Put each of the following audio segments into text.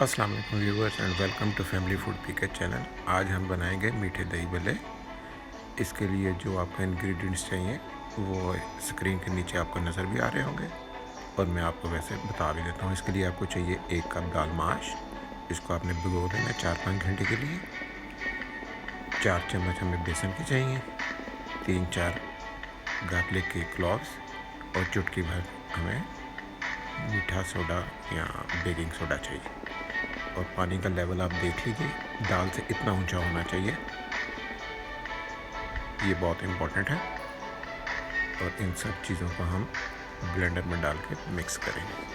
अस्सलाम वालेकुम viewers and welcome to family food picker channel. आज हम बनाएंगे मीठे दही भल्ले। इसके लिए जो आपको इंग्रेडिएंट्स चाहिए वो स्क्रीन के नीचे आपको नज़र भी आ रहे होंगे और मैं आपको वैसे बता भी देता हूँ। इसके लिए आपको चाहिए 1 कप दाल माश। इसको आपने भिगो देना 4-5 घंटे के लिए। 4 चम्मच हमें बेसन की चाहिए। 3-4 गार्लिक के क्लॉव्स और चुटकी भर हमें मीठा सोडा या बेकिंग सोडा चाहिए। और पानी का लेवल आप देख लीजिए, दाल से इतना ऊंचा होना चाहिए, ये बहुत इम्पोर्टेंट है। और इन सब चीज़ों को हम ब्लेंडर में डाल के मिक्स करेंगे।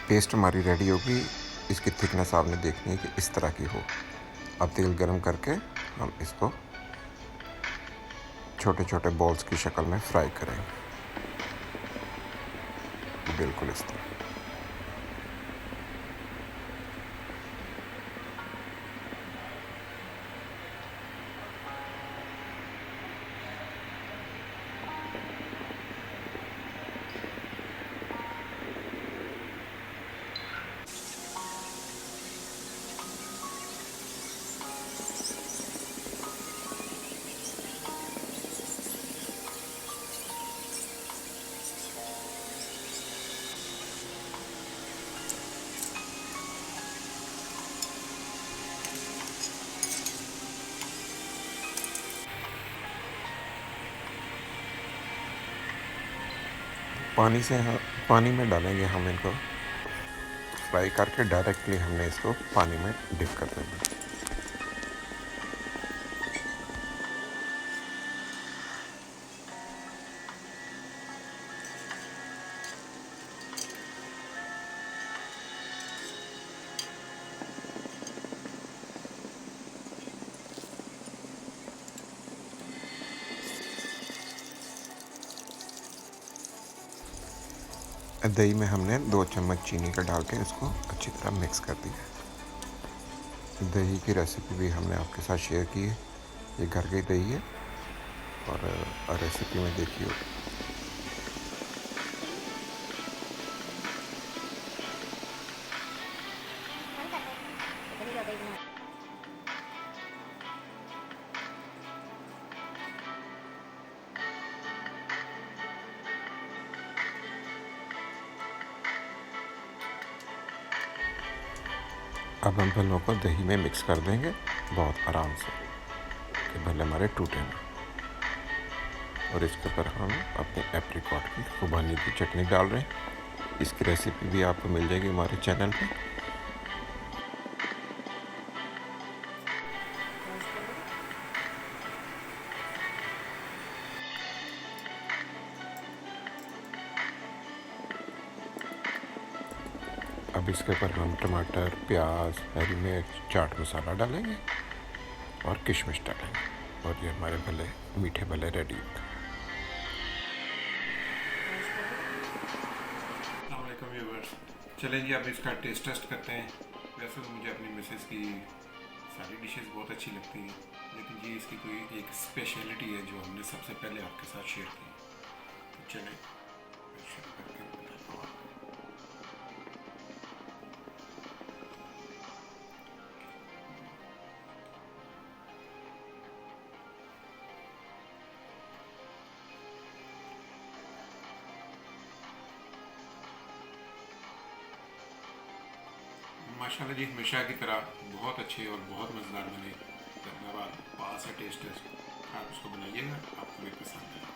पेस्ट हमारी रेडी होगी। इसकी थिकनेस आपने देखनी है कि इस तरह की हो। अब तेल गरम करके हम इसको छोटे छोटे बॉल्स की शक्ल में फ्राई करेंगे, बिल्कुल इस तरह। पानी में डालेंगे हम इनको फ्राई करके। डायरेक्टली हमने इसको पानी में डिप कर देना। दही में हमने 2 चम्मच चीनी का डाल के इसको अच्छी तरह मिक्स कर दिया। दही की रेसिपी भी हमने आपके साथ शेयर की है। ये घर की दही है और रेसिपी में देखिए। अब हम भल्लों को दही में मिक्स कर देंगे बहुत आराम से कि भल्ले हमारे टूटे ना। और इसके ऊपर हम अपने एप्रिकॉट की खुबानी की चटनी डाल रहे हैं। इसकी रेसिपी भी आपको मिल जाएगी हमारे चैनल पे। अब इसके ऊपर हम टमाटर, प्याज, हरी मिर्च, चाट मसाला डालेंगे और किशमिश डालेंगे और ये हमारे भले मीठे भले रेडी होंगे। अस्सलाम व्यूवर्स, चलें जी अब इसका टेस्ट करते हैं। वैसे तो मुझे अपनी मिसेस की सारी डिशेस बहुत अच्छी लगती हैं, लेकिन ये इसकी कोई एक स्पेशलिटी है जो हमने सबसे पहले आपके साथ शेयर की। तो चलें शुरू करके बताता हूँ आपको। माशाल्लाह जी, हमेशा की तरह बहुत अच्छे और बहुत मज़ेदार बने। धन्यवाद। पास है टेस्ट, आप उसको बनाइएगा, आपको भी पसंद है।